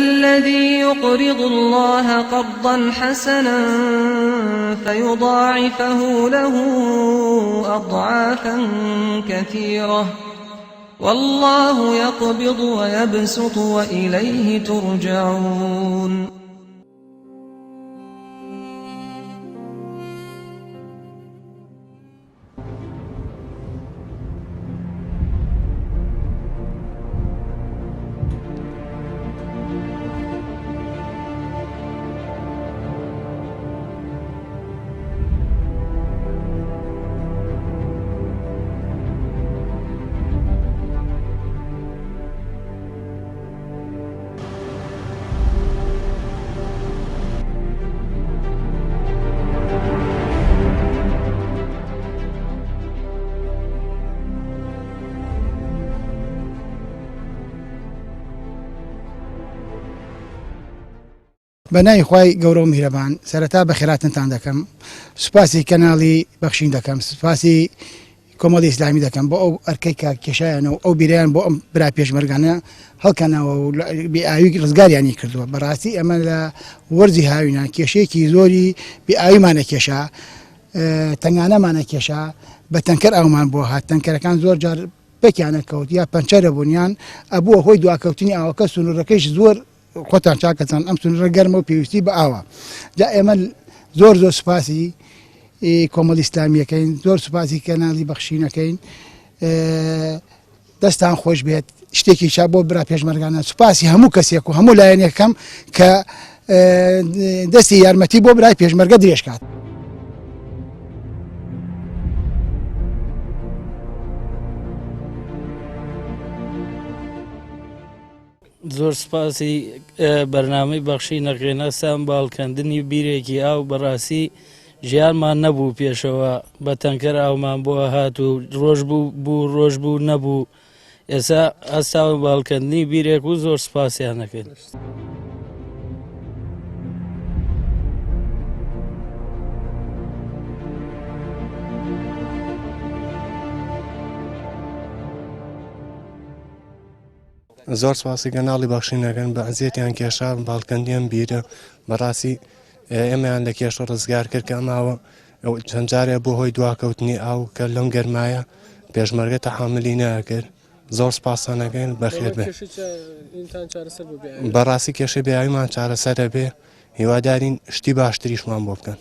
الذي يقرض الله قرضا حسنا فيضاعفه له أضعافا كثيرة والله يقبض ويبسط وإليه ترجعون. بەنای خوای گەورە و میهرەبان سەرەتا بە خێراتتان دەکەم، سوپاسی کەناڵی بەخشین دەکەم، سوپاسی کۆمەڵی ئیسلامی دەکەم بۆ ئەو ئەرکەی کە کێشایانەوە ئەو بیریان بۆ ئەم برا پێشمەرگانە هەڵکەنەوە و بێئاوی ڕزگاریانی کردووە. بەڕاستی ئەمە لە وەرزی هاوینان کێشەیەکی زۆری بێئاویمانە کێشا، تەنگانەمانە کێشا، بە تەنکەر ئەومان بۆ هات. تەنکەرەکان زۆر جار پێکیانە کەوت یا پەنچەرە بوونیان ئەبووە هۆی دواکەوتنی ئاوەکە، سنوورەکەیش زۆر خۆتان چاکەچەند ئەم سنوورە گەرمە و پێویستی بە ئاوە. جا ئێمە زۆر سوپاسی کۆمەڵی ئیسلامیەکەین، زۆر سوپاسی کەناڵی بەخشینەکەین. دەستان خۆش بێت، شتێکی چا بۆ برا پێشمەرگانە. سوپاسی هەموو کەسێک و هەموو لایەنێکەکەم کە دەستی یارمەتی بۆ برای پێشمەرگە درێژکات. زۆر سپاسی بەرنامەی بەخشینەکەی نەسان باڵکەندنی بیرێکی ئاو بەڕاستی ژیانمان نەبوو پێشەوە، بە تەنکەر ئاومان بۆ هات و ڕۆژ بوو ڕۆژ بوو نەبوو. ئێستا ئەستاوە باڵکەندنی بیرێک و زۆر سپاسیانەکەین. زۆر سپاسی کەناڵی بەخشینەکەن بە ئەزیەتیان کێشا باڵکەندیان بیرە. بەڕاستی ئێمەیان لە کێشە ڕزگار کرد کە ئەماوە چەند جارێ بۆ هۆی دواکەوتنی ئاو کە لەم گەرمایە پێشمەرگە تەحاملی ناکرد. زۆر سپاسانەکەین بەخێر بێ. بەڕاستی کێشەی بێئاویمان چارەسەرە بێ، هیوادارین شتی باشتریشمان بۆ بکەن.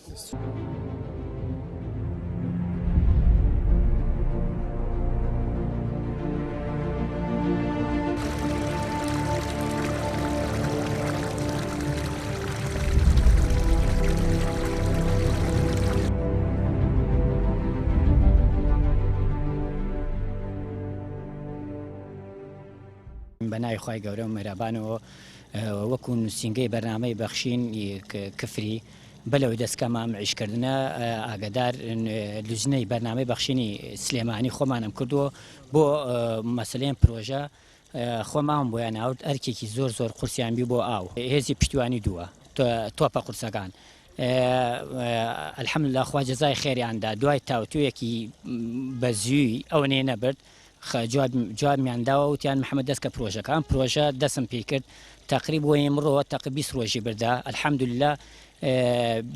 بەناوی خوای گەورە و مێرابانەوە وەکو نووسینگەی بەرنامەی بەخشین کفری بەلەوەی دەستکەمان عیشکردنە ئاگدار لوزنەی بەرنامەی بەخشینی سلێمانی خۆمانم کردووە بۆ مەسلەیەن پرۆژە خۆمان بۆیان ناوت ئەرکێکی زۆر قورسیان بی بۆ ئاو هێزی پشتیوانی دووە تۆپە قورسەکان. الحەمدوللا خوا جەزای خێریاندا دوای تاوتویەکی بەزووی ئەوەنێ نەبرد جوابمیان داوە وتیان محەممەد دەست کە پرۆژە دەسم پێ کرد تقریب بۆ ئێمڕۆ تەقریبا 20 ڕۆژی بردا. الحەمدوللا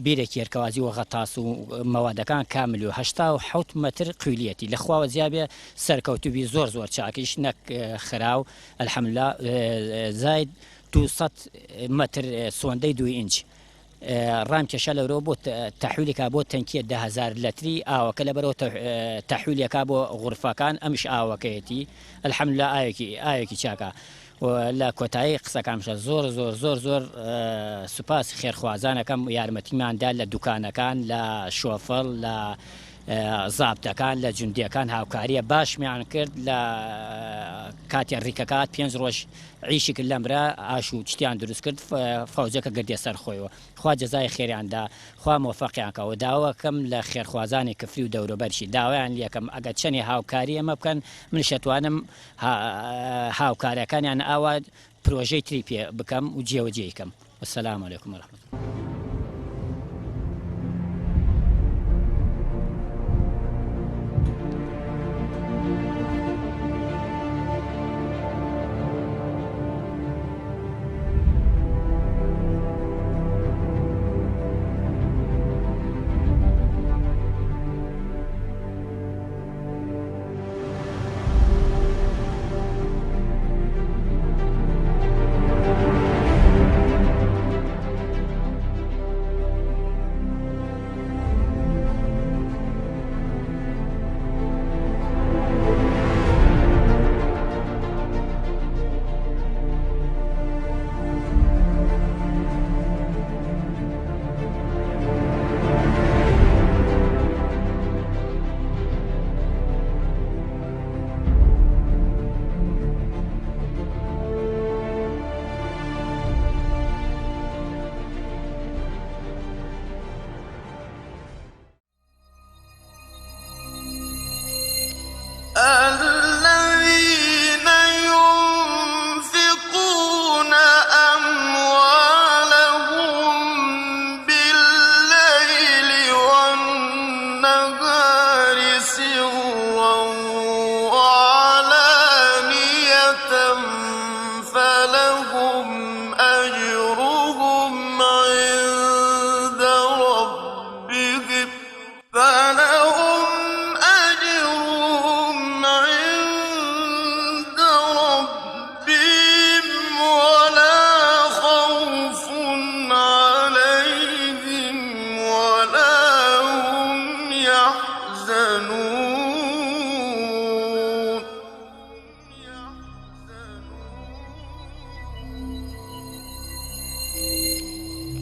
بیرێکی هەرکەوازی و غەتاس و مەوادەکان کامل و 87 مەتر قویلیەتی لەخواوە زیابێ سەرکەوتوبی زۆر چاکیش نەک خراو. الحەمدوللا زاید 200 مەتر سۆندەی 2 ئینچ ڕام کێشە لەورەوە بۆ تەحویلێکا بۆ تەنکیە 10,000 لەتری ئاوەکە لەبەرەوە تەحویلێکا بۆ غورفەکان ئەمش ئاوەکەیەتی. الحەمدوللا ئاوێکی چاکە. لە کۆتایی قسەکانشە زۆر سوپاسی خێرخوازانەکەم یارمەتیماندا لە دوکانەکان، لە شۆفەڵ، لە زابتەکان، لە جوندیەکان هاوکاریە باشمیان کرد. لە کاتیان ڕیکەکات 5 ڕۆژ عیشی کرد لەمرە ئاش و چتیان دروست کرد فەوجەکە گردێ سەر خۆیەوە. خوا جەزای خێریاندا، خوا مۆفەقیانکەوە. داواکەم لە خێرخوازانی کفری و دەوروبەرشی داوایان لەکەم ئەگەر چەنێ هاوکاری ئەمە بکەن من شەتوانم هاوکاریەکانیان ئاوا پرۆژەی تری پێ بکەم و جێوەجێیکەم. وەسەلام عەلەیکوم وەرەحمەتوڵڵاه.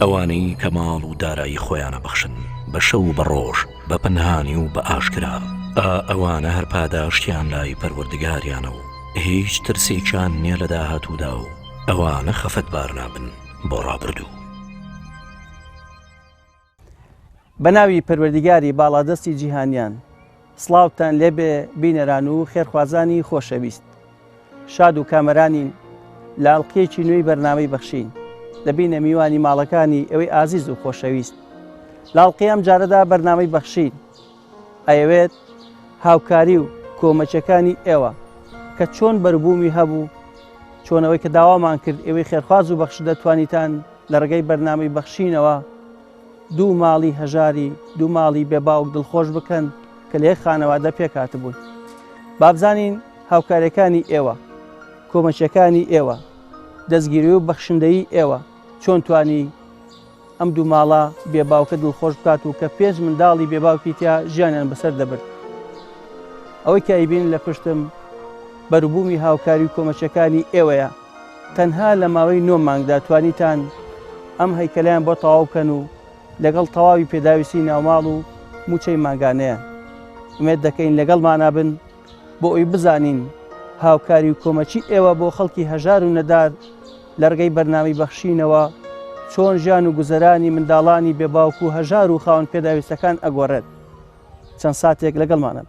ئەوانەی کە ماڵ و دارایی خۆیانە بەخشن بە شەو و بە ڕۆژ بە پەنهانی و بە ئاشکرا ئەوانە هەر پاداشتیان لای پەروەردگاریانە و هیچ ترسێکیان نییە لە داهاتوودا و ئەوانە خەفەتبار نابن بۆ ڕابردوو. بەناوی پەروەردگاری باڵادەستی جیهانیان سڵاوتان لێبێ بینەران و خێرخوازانی خۆشەویست. شاد و کامەرانین لە ئەڵقەیەکی نوێی بەرنامەی بەخشین دەبینە میوانی ماڵەکانی ئەوەی ئازیز و خۆشەویست. لە ئەڵقەیەم جارەدا بەرنامەی بەخشین ئەیەوێت هاوکاری و کۆمەچەکانی ئێوە کە چۆن بەربوومی هەبوو چۆنەوەی کە داوامان کرد ئێوەی خێرخواز و بەخش دەتوانیتان لە ڕێگەی بەرنامەی بەخشینەوە دوو ماڵی هەژاری دوو ماڵی بێباوک دڵخۆش بکەن کە لێ خانەوادە پێکاتبوون. بابزانین هاوکاریەکانی ئێوە کۆمەچەکانی ئێوە دەستگیری و بەخشندەی ئێوە چۆن توانی ئەم دوو ماڵە بێباوکە دڵخۆش بکات و کە پێش منداڵی بێباوکی تیا ژیانیان بەسەر دەبرد. ئەوەی کە ئەیبین لە پشتم بەربوومی هاوکاری و کۆمەچەکانی ئێوەیە. تەنها لە ماوەی 9 مانگدا توانیتان ئەم هەیکەلیان بۆ تەواو بکەن و لەگەڵ تەواوی پێداویستی ناوماڵ و موچەی ماگانەیە. ئومێد دەکەین لەگەڵمانە بن بۆ ئەوی بزانین هاوکاری و کۆمەچی ئێوە بۆ خەڵکی هەژار و نەدار لە ڕێگەی بەرنامەی بەخشینەوە چۆن ژیان و گوزەرانی منداڵانی بێباوک و هەژار و خاوەن پێداویستەکان ئەگۆڕێت. چەند ساتێک لەگەڵمانە.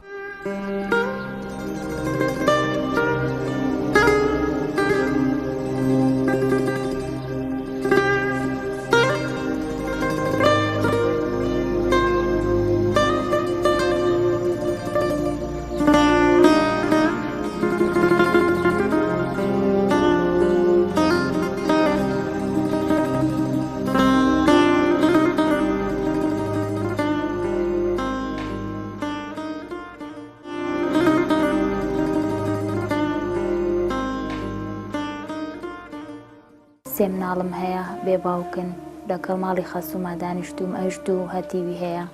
سێ مناڵم هەیە بێ باوکن لەگەڵ ماڵی خەسووما دانیشتوم ئەشت و هەتیوی هەیە.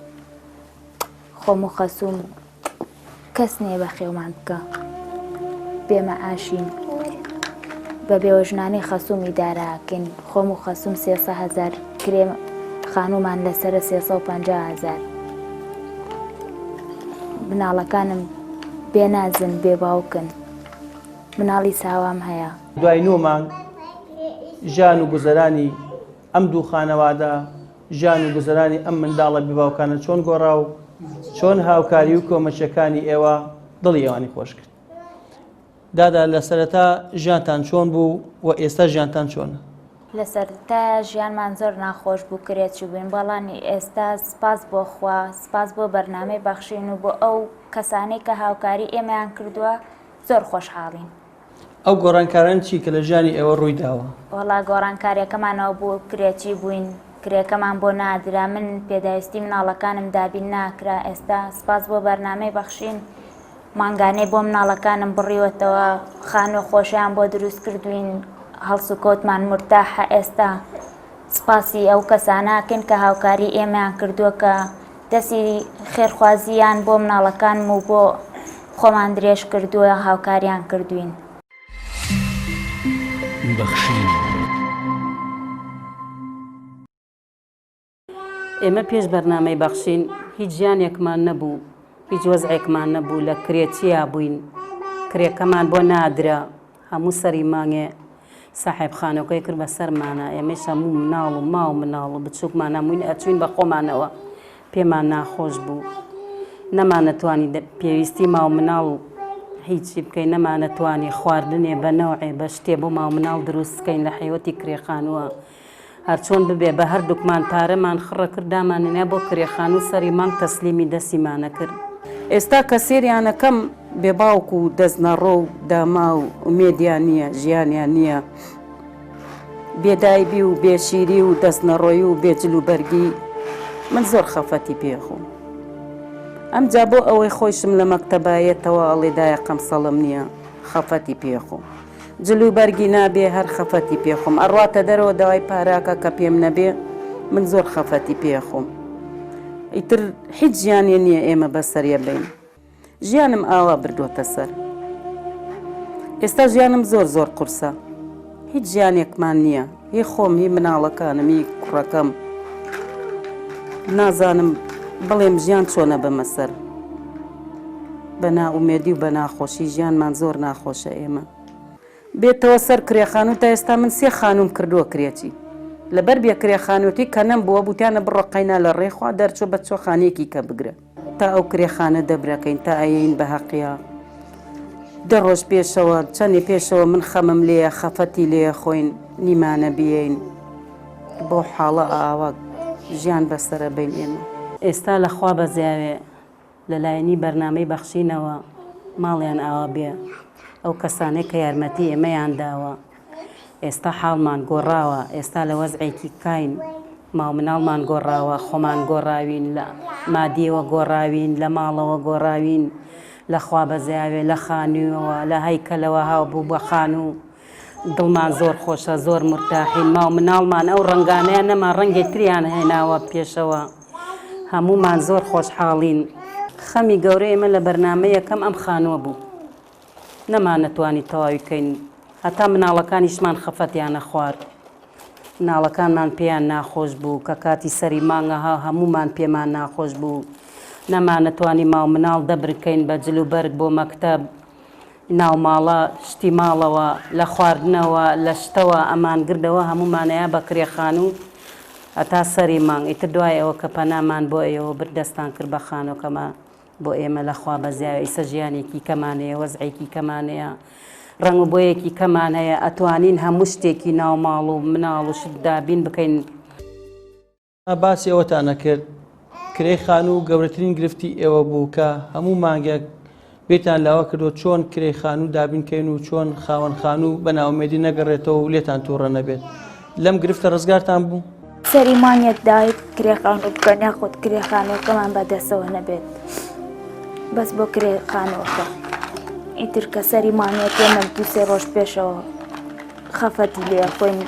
خۆم و خەسووم کەس نێ بە خێومان بکە بێمە ئاشین بە بێوەژنانی خەسوومی داراکەین. خۆم و خەسووم 300,000 کرێم خانومان لەسرە 350,000. مناڵەکانم بێنازن بێ باوکن. مناڵی ساوام هەیە. دوای 9 مانگ ژیان و گوزەرانی ئەم دوو خانەوادە ژیان و گوزەرانی ئەم منداڵە بێباوکانە چۆن گۆڕا و چۆن هاوکاری و کۆمەچەکانی ئێوە دڵی ئێوانی خۆش کرد. دادا لە سەرەتا ژیانتان چۆن بوو و ئێستا ژیانتان چۆنە؟ لە سەرەتا ژیانمان زۆر ناخۆش بوو کرێکی بووین بەڵانی ئێستا سپاس بۆ خوا سپاس بۆ بەرنامەی بەخشین و بۆ ئەو کەسانەی کە هاوکاری ئێمەیان کردووە زۆر خۆشحاڵین. ئەو گۆڕانکاران چی کە لە ژیانی ئێوە ڕووی داوە؟ وەڵا گۆڕانکاریەکەمانەوە بۆ کرێکی بووین کرێکەمان بۆ نادرا من پێداویستی مناڵەکانم دابین ناکرا. ئێستا سپاس بۆ بەرنامەی بەخشین مانگانەی بۆ مناڵەکانم بڕیوەتەوە خانوو خۆشیان بۆ دروست کردوین هەڵس و کۆتمان مرتاحە. ئێستا سپاسی ئەو کەساناکەین کە هاوکاری ئێمەیان کردووە کە دەستی خێرخوازیان بۆ مناڵەکانم و بۆ خۆمان درێژ کردووە هاوکاریان کردوین. ئێمە پێش بەرنامەی بەخشین هیچ ژیانێکمان نەبوو هیچ وەزعێکمان نەبوو لە کرێچیا بووین کرێکەمان بۆ نادرا هەموو سەری مانگێ ساحێب خانەکەی کرد بە سەرمانە ئێمەش هەموو مناڵ و ماو مناڵ و بچووکمان هەمووین ئەچوین بە خۆمانەوە پێمان ناخۆش بوو نەمانەتوانی پێویستی ماو مناڵ و هیچی بکەین نەمانەتوانی خواردنێ بە نەوعێ بە شتێ بۆ ماو مناڵ دروست بکەین لە حیوەتی کرێخانووە هەرچۆن ببێ بە هەردووکمان پارەمان خڕە کردامانێنە بۆ کرێخان و سەری مانگ تەسلیمی دەسیمانە کرد. ئێستا کە سێریانەکەم بێباوک و دەستنەڕۆ و داما و ئومێدیان نییە ژیانیان نییە بێدایبی و بێشیری و دەستنەڕۆی و بێجل و بەرگی من زۆر خەفەتی پێخۆم. ئەمجا بۆ ئەوەی خۆشم لە مەکتەبایەتەوە ئەڵێدایە قەمسەڵم نییە خەفەتی پێخۆم جلوبەرگی نابێ هەر خەفەتی پێخۆم ئەڕاتە دەرەوە داوای پاراکە کە پێم نەبێ من زۆر خەفەتی پێخۆم. ئیتر هیچ ژیانێ نییە ئێمە بەسەریە بین ژیانم ئاوا بردوۆتە سەر. ئێستا ژیانم زۆر قورسە هیچ ژیانێکمان نییە، هی خۆم هی مناڵەکانم هی کوڕەکەم نازانم بڵێم ژیان چۆنە بەمەسەر بە ناومێدی و بە ناخۆشی ژیانمان زۆر ناخۆشە ئێمە بێتەوە سەر کرێخانوو تا ئێستا من 3 خانوم کردووە کرێتی لەبەر بێ کرێخانوتی کە نەم بووە بوتیانە بڕۆقەینا لە ڕێخوا دەرچۆ بە چۆخانێکی کە بگرە تا ئەو کرێخانە دەبرەکەین تا ئەین بە حەقیە 10 ڕۆژ پێشەوە چەندی پێشەوە من خەمم لێە خەفەتی لێە خۆین نیمانە بیین بۆ حاڵە ئاوە ژیان بەسرە بین ئێمە ئێستا لەخوا بەزیاوێ لەلایەنی بەرنامەی بەخشینەوە ماڵیان ئاوا بێ ئەو کەسانێک کە یارمەتی ئێمەیان داوە ئێستا حاڵمان گۆڕاوە ئێستا لە وەزعێکی کاین ماو مناڵمان گۆڕاوە خۆمان گۆڕاوین لە مادیەوە گۆڕاوین لە ماڵەوە گۆڕاوین لەخوا بەزیاوێ لە خانووەوە لە هەیکەلەوە هاو بوو بە خانوو دڵمان زۆر خۆشە زۆر مرتاحین ماو مناڵمان ئەو ڕنگانەیە نەما ڕەنگی تریان هێناوە پێشەوە هەمومان زۆر خۆشحاڵین خەمی گەورە ئێمە لە بەرنامە یەکەم ئەم خانووە بوو نەمانەتوانی تەواویکەین هەتا مناڵەکانیشمان خەفەتیانە خوارد مناڵەکانمان پێیان ناخۆش بوو کە کاتی سەری مانگەها هەمومان پێمان ناخۆش بوو نەمانەتوانی ماو مناڵ دەبرکەین بە جلوبەرگ بۆ مەکتەب ناو ماڵە شتی ماڵەوە لە خواردنەوە لە شتەوە ئەمان گردەوە هەمومانەیە بە کرێخانوو هەتا سەری مانگ ئیتر دوای ئەوە کە پەنامان بۆ ئێوە بردەستان کرد بە خانۆکەمە بۆ ئێمە لەخوا بەزیاوی ئیسە ژیانێکی کەمانەیە وەزعێکی کەمانەیە ڕنگ و بۆیەکی کەمان هەیە ئەتوانین هەموو شتێکی ناو ماڵ و مناڵ و شت دابین بکەین باسی ئەوەتانە کرد کرێی خانوو گەورەترین گرفتی ئێوە بوو کە هەموو مانگێک بێتان لاوە کردو چۆن کرێی خانوو دابینکەین و چۆن خاوەن خانوو بە ناومێدی نەگەڕێتەوە و لێتان تووڕە نەبێت لەم گرفتە ڕزگارتان بوو سەری مانگێک داوای کرێخانوو بکەن یاخود کرێخانووەکەمان بەدەستەوە نەبێت بەس بۆ کرێخانووەکە ئیتر کە سەری مانگێک ئێمە 2-3 ڕۆژ پێشەوە خەفەتی لێ خۆین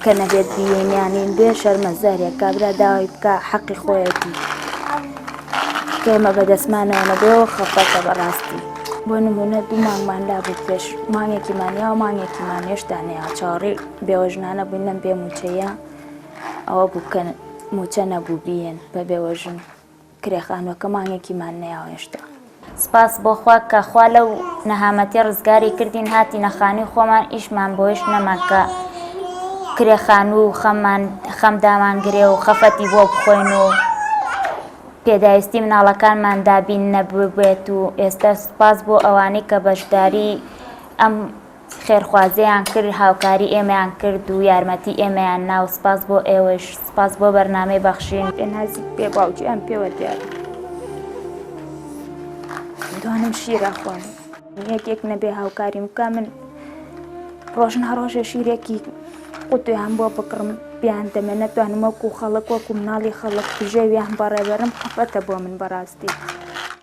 کە نەبێت بیێنیانین بێ شەرمەزارێک کابرا داوای بکە حەقی خۆیەتی کە ئێمە بەدەستمانەوە نەبێەوە خەفەتە بەڕاستی بۆ نمونە 2 مانگمان لابوو پێش مانگێکیمانیا و مانگێکیمان هێشتانەیە چاوەڕێی بێوەژنانە بووین نەم بێ موچەیە ئەوە بوو کە موچە نەبوو بیێن بە بێوەژن کرێخانوەکە مانگێکیمان نەیاوە هێشتا سپاس بۆ خوا کە خوا لەو نەهامەتی ڕزگاری کردین هاتی نەخانی خۆمان ئیشمان بۆیش نەما کە کرێخانوو و خەمدامانگرێ و خەفەتی بۆ بخۆین و پێداویستی مناڵەکانمان دابین نەبوێت و ئێستا سپاس بۆ ئەوانەی کە بەشداری ئەم خێرخوازیان کرد هاوکاری ئێمەیان کرد و یارمەتی ئێمەیان ناو سپاس بۆ ئێوەش سپاس بۆ بەرنامەی بەخشین نازیک پێ باوکی ئەم پێوە دیار دوانم شیرە خوۆن یەکێک نەبێ هاوکاریم بکە من ڕۆژنە ڕۆژە شیرێکی قوتویان بۆ بکڕم بیان دەمێ نەتوانم وەکو خەڵک وەکو مناڵی خەڵک توژێویان بەڕێبەرم خەفەتە بۆ من بەڕاستی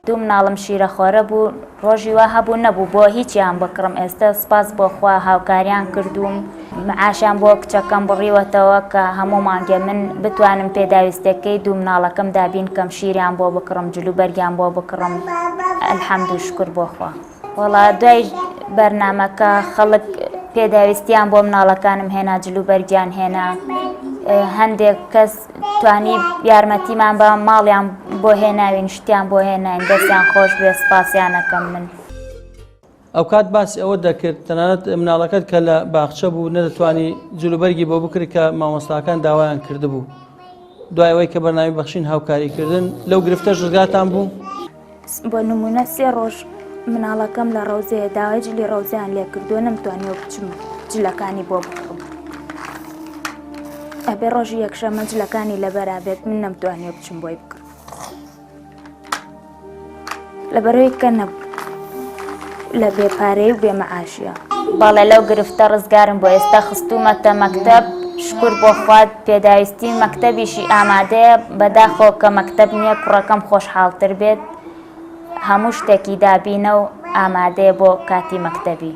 2 مناڵم شیرەخۆرە بوو ڕۆژی وا هەبوو نەبوو بۆ هیچیان بکڕم ئێستا سپاس بۆ خوا هاوکاریان کردوم معاشیان بۆ کچەکەم بڕیوەتەوە کە هەموو مانگێ من بتوانم پێداویستەکەی 2 مناڵەکەم دابین کەم شیریان بۆ بکڕم جلوبەرگیان بۆ بکڕم ئەلحەمد و شکر بۆ خوا وەڵا دوای بەرنامەکە خەڵک پێداویستیان بۆ مناڵەکانم هێنا جلوبەرگیان هێنا هەندێک کەس توانی یارمەتیمان بە ماڵیان بۆ هێناوین شتیان بۆ هێناین دەستیان خۆش بێ سپاسیانەکەم من ئەو کات باسی ئەوە دەکرد تەنانەت مناڵەکەت کە لە باخچە بوو نەدەتوانی جلوبەرگی بۆ بکرد کە مامۆستاکان داوایان کردبوو دوای ئەوەی کە بەرنامەی بەخشین هاوکاریکردن لەو گرفتە ڕزگارتان بوو بۆ نمونە 3 ڕۆژ مناڵەکەم لە ڕەوزەیە داوای جلی ڕەوزیان لێ کردووە نەمتوانیەوە بچم جلەکانی بۆ بکڕم ئەبێ ڕۆژی یەکشەمە جلەکانی لەبەرابێت من نەمتوانیەوە بچم بۆی بکڕم لەبەرەوەی کە لە بێپارەی و بێمەعاشیە بەڵێ لەو گرفتە ڕزگارم بۆ ئێستا خستومەتە مەکتەب شکر بۆ خوات پێداویستی مەکتەبیشی ئامادەیە بەداخۆ کە مەکتەب نییە کوڕەکەم خۆشحاڵتر بێت هەموو شتێکی دابینە و ئامادەیە بۆ کاتی مەکتەبی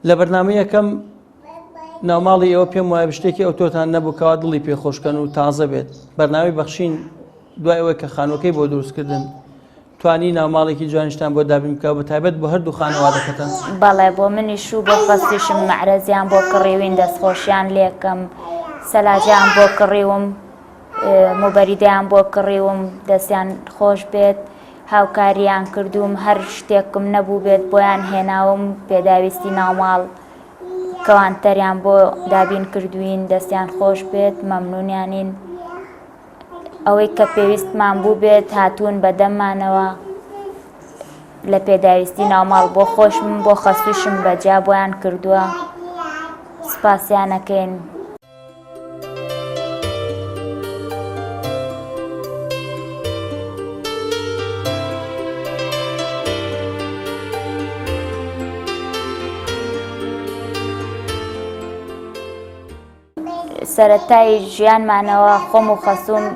لە بەرنامە یەکەم ناوماڵی ئێوە پێم وایە شتێکی ئەو تۆتان نەبووکەوە دڵی پێخۆشکەن و تازە بێت. بەرنامەی بەخشین دوای ئەوەی کە خانووەکەی بۆ دروستکردن توانی ناوماڵێکی جوانیشتان بۆ دابین بکە بە تایبەت بۆ هەردوو خانەوادەکەتان. بەڵێ بۆ منیش و بۆ خەستیشم مەعرەزیان بۆ کڕیوین دەستخۆشیان لێکم، سەلاجیان بۆ کڕیوم، موبەریدەیان بۆ کڕیوم دەستیان خۆش بێت، هاوکاریان کردوم، هەر شتێکم نەبوو بێت بۆیان هێناوم، پێداویستی ناوماڵ کەوانتەریان بۆ دابین کردوین دەستیان خۆش بێت، مەمنونیانین. ئەوەی کە پێویستمان بوو بێت هاتوون بەدەممانەوە لە پێداویستی ناوماڵ بۆ خۆشم بۆ خەسووشم بەجا بۆیان کردووە، سپاسیانەکەین. سەرەتای ژیانمانەوە خۆم و خەسووم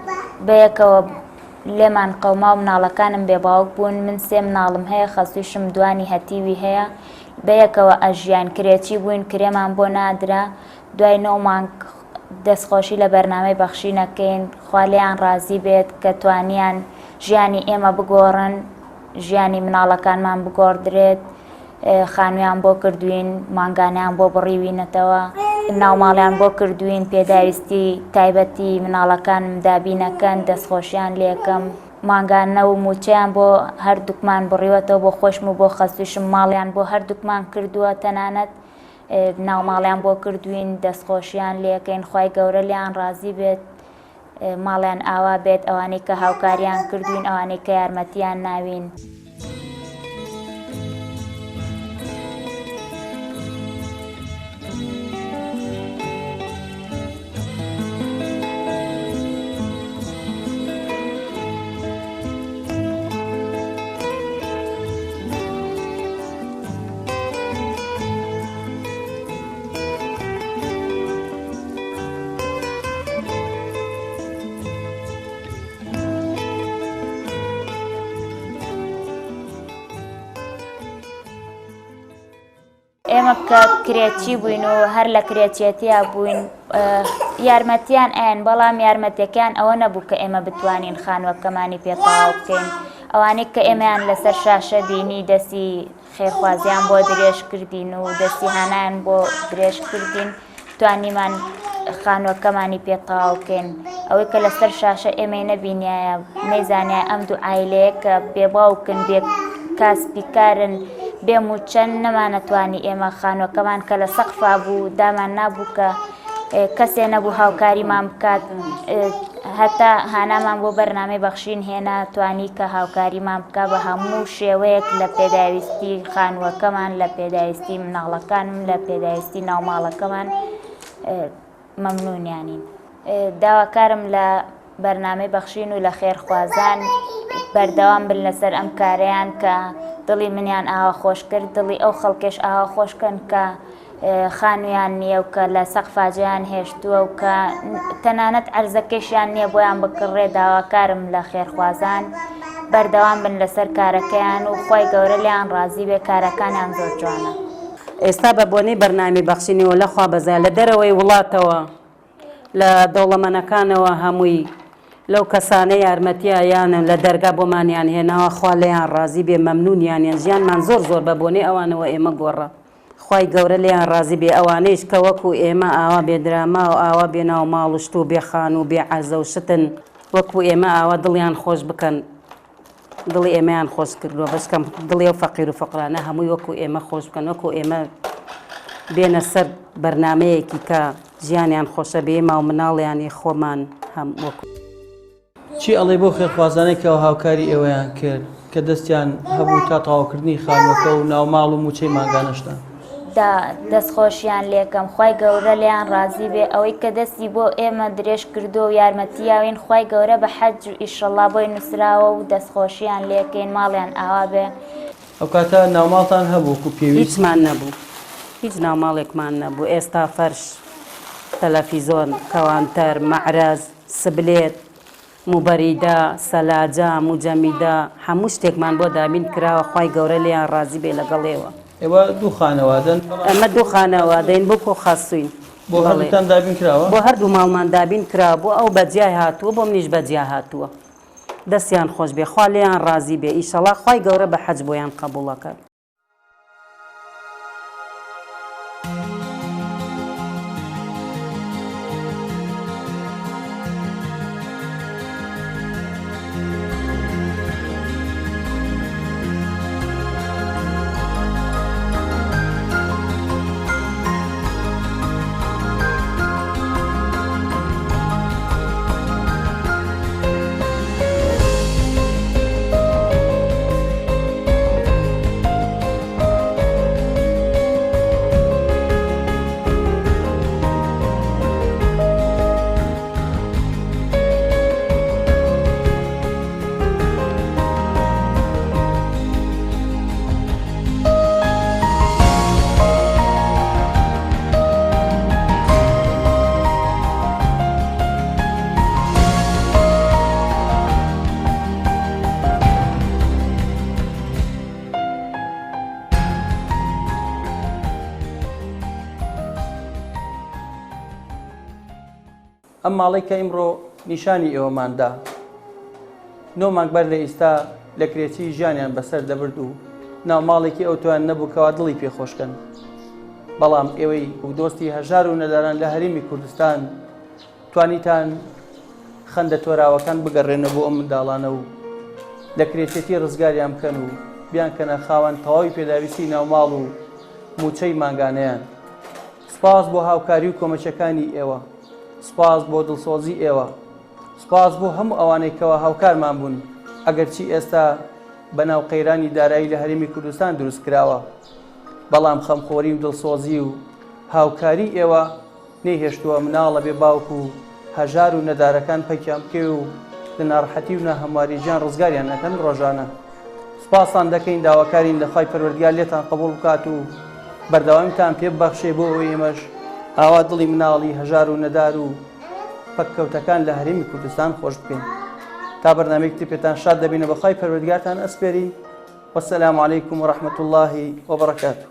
بەیەکەوە لێمان قەوما و مناڵەکانم بێباوک بوون. من سێ مناڵم هەیە، خەسووشم دوانی هەتیوی هەیە، بەیەکەوە ئەژیان کرێکی بووین، کرێمان بۆ نادرا. دوای 9 مانگ دەستخۆشی لە بەرنامەی بەخشینەکەین، خوا لێیان ڕازی بێت کە توانیان ژیانی ئێمە بگۆڕن، ژیانی مناڵەکانمان بگۆڕدرێت. خانوویان بۆ کردوین، مانگانیان بۆ بڕیوینەتەوە، ناوماڵیان بۆ کردوین، پێداویستی تایبەتی مناڵەکانم دابینەکەن، دەستخۆشیان لێکم، مانگانە و موچەیان بۆ هەردووکمان بڕیوەتەوە بۆ خۆشم و بۆ خەسووشم، ماڵیان بۆ هەردووکمان کردووە، تەنانەت ناوماڵیان بۆ کردوین، دەستخۆشیان لێکەین، خوای گەورە لیان ڕازی بێت، ماڵیان ئاوا بێت، ئەوانەی کە هاوکاریان کردوین، ئەوانەی کە یارمەتیان ناوین. ئێمە کە کرێچی بووین و هەر لە کرێچێتیا بووین یارمەتیان ئەیان، بەڵام یارمەتەکان ئەوە نەبوو کە ئێمە بتوانین خانووەکەمانی پێتەواو بکەین. ئەوانەی کە ئێمەیان لەسەر شاشە بینی دەستی خێرخوازیان بۆ درێژ کردین و دەستی هانایان بۆ درێژ کردین، توانیمان خانووەکەمانی پێتەواو بکەین. ئەوەی کە لەسەر شاشە ئێمەی نەبینایە، نەیزانایە ئەم دوو عایلەیە کە بێباوکن، بێ کاسبیکارن، بێم و چەند نەمانەتوانی ئێمە خانووەکەمان کە لە سەقفا بوو دامان نابوو کە کەسێ نەبوو هاوکاریمان بکات، هەتا هانامان بۆ بەرنامەی بەخشین هێنا، توانی کە هاوکاریمان بکە بە هەموو شێوەیەک لە پێداویستی خانووەکەمان، لە پێداویستی مناڵەکانم، لە پێداویستی ناوماڵەکەمان. مەمنونیانین. داواکارم لە بەرنامەی بەخشین و لە خێرخوازان بەردەوام بن لەسەر ئەم کارەیان کە دڵی منیان ئاوا خۆش کرد، دڵی ئەو خەڵکێش ئاوا خۆشکەن کە خانوویان نییە و کە لە سەقفاجیان هێشتووە و کە تەنانەت عەرزەکەشیان نییە بۆیان بکڕێ. داواکارم لە خێرخوازان بەردەوام بن لەسەر کارەکەیان و خۆی گەورە لیان ڕازی بێ، کارەکانیان زۆر جوانە. ئێستا بە بۆنەی بەرنامی بەخشینەوە لەخوا بەزای لە دەرەوەی وڵاتەوە لە دەوڵەمەنەکانەوە هەمووی لەو کەسانە یارمەتیە یانن لە دەرگا بۆمانیان هێناوە، خوا لێیان ڕازی بێ، مەمنونیانیان، ژیانمان زۆر زۆر بە بۆنەی ئەوانەوە ئێمە گۆڕە. خوای گەورە لێیان ڕازی بێ، ئەوانەیش کە وەکو ئێمە ئاوا بێدراما و ئاوا بێ ناو ماڵشت و بێ خان و بێ عەرزە و شتن، وەکو ئێمە ئاوا دڵیان خۆش بکەن، دڵی ئێمەیان خۆش کردووە، بەشکەم دڵی و فەقیر و فەقرانە هەمووی وەکو ئێمە خۆش بکەن، وەکو ئێمە بێنە سەر بەرنامەیەکی کە ژیانیان خۆشە بێ، ماو مناڵیانی خۆمان هەم وەکو. چی ئەڵێ بۆ خێرخوازانەی کە هاوکاری ئێوەیان کرد کە دەستیان هەبوو تا تەواوکردنی خانووەکە و ناوماڵ و موچەی ماگانەشتان؟ دەستخۆشیان لێکم، خوای گەورە لێیان ڕازی بێ، ئەوەی کە دەستی بۆ ئێمە درێژ کردو و یارمەتیاوین، خوای گەورە بە حەج ئیشەڵڵا بۆی نووسراوە و دەستخۆشیان لێکەین، ماڵیان ئاوا بێ. ئەو کاتە ناوماڵتان هەبوو و پێویست؟ هیچمان نەبوو، هیچ ناوماڵێکمان نەبوو. ئێستا فەرش، تەلەڤیزۆن، کەوانتەر، مەعرەز، سبلێت، موبەریدا، سەلاجە، موجەمیدا، هەموو شتێکمان بۆ دابین کراوە، خوای گەورە لێیان ڕازی بێ لەگەڵێوە. ئێوە دوو خانەوادەن ئەمە دوو خانەوادەین بۆ کۆ خاستوین بۆ هەردووتان دابین کراوە بۆ هەردوو ماڵمان دابین کرا بۆ ئەو بەجیای هاتووە بۆ منیش بەجیا هاتووە دەستیان خۆش بێ خوا لێیان ڕازی بێ ئیشەڵا خوای گەورە بە حەج بۆیان قبوڵەکە ئەم ماڵی کە ئیمڕۆ نیشانی ئێوەماندا 9 مانگ بەر لە ئێستا لە کرێچی ژیانیان بەسەر دەبرد و ناو ماڵێکی ئەوتوان نەبووکەوە دڵی پێخۆشکەن بەڵام ئێوەی و دۆستی هەژار و نەداران لە هەرێمی کوردستان توانیتان خەندە تۆراوەکان بگەڕێنە بۆ ئەم منداڵانە و لە کرێچێتی ڕزگاریان بکەن و بیان کەنە خاوەن تەواوی پێداویستی ناو ماڵ و موچەی ماگانەیان سپاس بۆ هاوکاری و کۆمەچەکانی ئێوە سپاس بۆ دڵسۆزی ئێوە سپاس بۆ هەموو ئەوانەی کەوە هاوکارمان بوون ئەگەرچی ئێستا بەناو قەیرانی دارایی لە هەرێمی کوردستان دروست کراوە بەڵام خەمخۆری و دڵسۆزی و هاوکاری ئێوە نەیهێشتووە مناڵە بێ باوک و هەژار و نەدارەکان پەکیان بکێ و لە ناڕەحەتی و ناهەمواری ژیان ڕزگاریان ئەکەن ڕۆژانە سپاسان دەکەین داواکارین لە خوای پەروەردگار لێتان قبوڵ بکات و بەردەوامیتان پێ ببەخشێ بۆ ئەوەی ئێمەش ئاوا دڵی مناڵی هەژار و نەدار و پەککەوتەکان لە هەرێمی کوردستان خۆش بکەین تا بەرنامەیەکی پێتان شاد دەبینە بەخوای پەروەردگارتان ئەسپێرین وەسەلام عەلەیکوم وەڕەحمەتوڵڵاهی وبەڕەکاتوه